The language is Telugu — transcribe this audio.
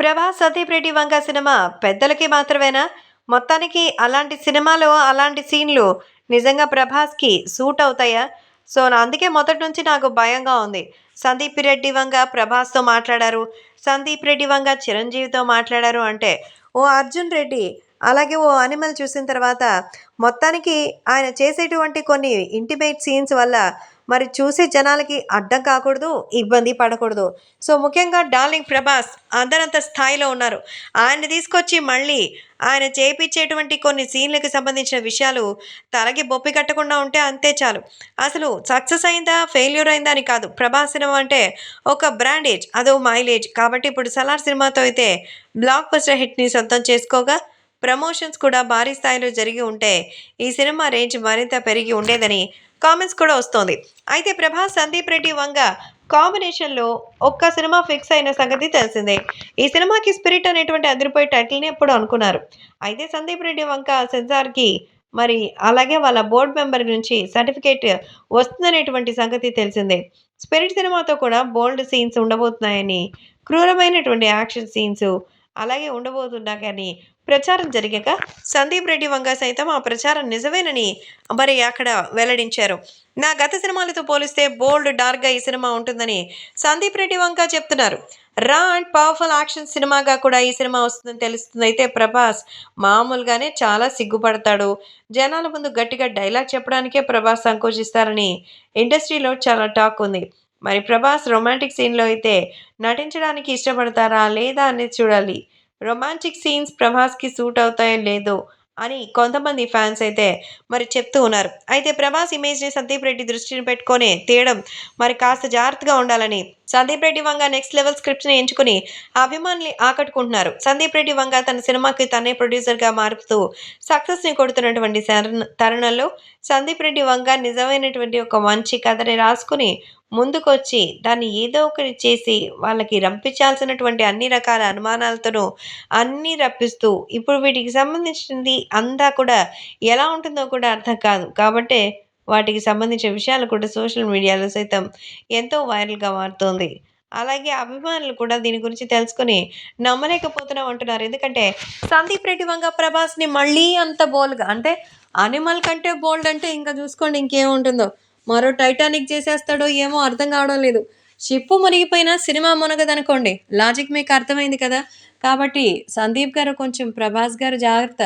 ప్రభాస్, సందీప్ రెడ్డి వంగ సినిమా పెద్దలకి మాత్రమేనా? మొత్తానికి అలాంటి సినిమాలో అలాంటి సీన్‌లు నిజంగా ప్రభాస్‌కి సూట్ అవుతాయా? సో, అందుకే మొదటి నుంచి నాకు భయంగా ఉంది. సందీప్ రెడ్డి వంగ ప్రభాస్‌తో మాట్లాడారు. సందీప్ రెడ్డి వంగ చిరంజీవితో మాట్లాడారు అంటే, ఓ అర్జున్ రెడ్డి, అలాగే ఓ అనిమల్ చూసిన తర్వాత మొత్తానికి ఆయన చేసేటువంటి కొన్ని ఇంటిమేట్ సీన్స్ వల్ల మరి చూసే జనాలకి అడ్డం కాకూడదు, ఇబ్బంది పడకూడదు. సో, ముఖ్యంగా డార్లింగ్ ప్రభాస్ అందరంత స్థాయిలో ఉన్నారు. ఆయన్ని తీసుకొచ్చి మళ్ళీ ఆయన చేపిచ్చేటువంటి కొన్ని సీన్‌లకి సంబంధించిన విషయాలు తలకి బొప్పి కట్టకుండా ఉంటే అంతే చాలు. అసలు సక్సెస్ అయిందా? ఫెయిల్యూర్ అయిందా? అని కాదు. ప్రభాస్ సినిమా అంటే ఒక బ్రాండేజ్, అదో మైలేజ్. కాబట్టి ఇప్పుడు 'సలార్' సినిమాతో అయితే బ్లాక్ బస్టర్ హిట్‌ని సొంతం చేసుకోగా, ప్రమోషన్స్ కూడా భారీ స్థాయిలో జరిగి ఉంటే ఈ సినిమా రేంజ్ మరింత పెరిగి ఉండేదని కామెంట్స్ కూడా వస్తోంది. అయితే ప్రభాస్, సందీప్ రెడ్డి వంగ కాంబినేషన్‌లో ఒక్క సినిమా ఫిక్స్ అయిన సంగతి తెలిసిందే. ఈ సినిమాకి 'స్పిరిట్' అనేటువంటి అదిరిపోయే టైటిల్‌ని ఎప్పుడో అనుకున్నారు. అయితే సందీప్ రెడ్డి వంక సెన్సార్‌కి మరి అలాగే వాళ్ళ బోర్డ్ మెంబర్ నుంచి సర్టిఫికేట్ వస్తుందనేటువంటి సంగతి తెలిసిందే. 'స్పిరిట్' సినిమాతో కూడా బోల్డ్ సీన్స్ ఉండబోతున్నాయని, క్రూరమైనటువంటి యాక్షన్ సీన్స్ అలాగే ఉండబోతున్నాయని ప్రచారం జరిగాక సందీప్ రెడ్డి వంగ సైతం ఆ ప్రచారం నిజమేనని మరి అక్కడ వెల్లడించారు. నా గత సినిమాలతో పోలిస్తే బోల్డ్, డార్క్‌గా ఈ సినిమా ఉంటుందని సందీప్ రెడ్డి వంక చెప్తున్నారు. రా అండ్ పవర్‌ఫుల్ యాక్షన్ సినిమాగా కూడా ఈ సినిమా వస్తుందని తెలుస్తుంది. అయితే ప్రభాస్ మామూలుగానే చాలా సిగ్గుపడతాడు. జనాల ముందు గట్టిగా డైలాగ్ చెప్పడానికే ప్రభాస్ సంకోచిస్తారని ఇండస్ట్రీలో చాలా టాక్ ఉంది. మరి ప్రభాస్ రొమాంటిక్ సీన్‌లో అయితే నటించడానికి ఇష్టపడతారా? లేదా? అనేది చూడాలి. రొమాంటిక్ సీన్స్ ప్రభాస్‌కి సూట్ అవుతాయో లేదో అని కొంతమంది ఫ్యాన్స్ అయితే మరి చెప్తూ ఉన్నారు. అయితే ప్రభాస్ ఇమేజ్‌ని సందీప్ రెడ్డి దృష్టిని పెట్టుకొనే తీయడం మరి కాస్త జాగ్రత్తగా ఉండాలని సందీప్ రెడ్డి వంగ నెక్స్ట్ లెవెల్ స్క్రిప్ట్స్‌ని ఎంచుకుని అభిమానుల్ని ఆకట్టుకుంటున్నారు. సందీప్ రెడ్డి వంగ తన సినిమాకి తనే ప్రొడ్యూసర్‌గా మారుతూ సక్సెస్‌ని కొడుతున్నటువంటి తరుణంలో సందీప్ రెడ్డి వంగ నిజమైనటువంటి ఒక మంచి కథని రాసుకొని ముందుకొచ్చి దాన్ని ఏదో ఒకటి చేసి వాళ్ళకి రంపించాల్సినటువంటి అన్ని రకాల అనుమానాలతోనూ అన్నీ రప్పిస్తూ ఇప్పుడు వీటికి సంబంధించింది అంతా కూడా ఎలా ఉంటుందో కూడా అర్థం కాదు. కాబట్టే వాటికి సంబంధించిన విషయాలు కూడా సోషల్ మీడియాలో సైతం ఎంతో వైరల్‌గా మారుతోంది. అలాగే అభిమానులు కూడా దీని గురించి తెలుసుకొని నమ్మలేకపోతున్నాం అంటున్నారు. ఎందుకంటే సందీప్ రెడ్డి వంగ ప్రభాస్‌ని మళ్ళీ అంత బోల్డ్‌గా అంటే 'అనిమల్' కంటే బోల్డ్ అంటే ఇంక చూసుకోండి ఇంకేముంటుందో. మరో 'టైటానిక్' చేసేస్తాడో ఏమో అర్థం కావడం లేదు. షిప్పు మునిగిపోయినా సినిమా మునగదనుకోండి. లాజిక్ మీకు అర్థమైంది కదా! కాబట్టి సందీప్ గారు కొంచెం ప్రభాస్ గారు జాగ్రత్త.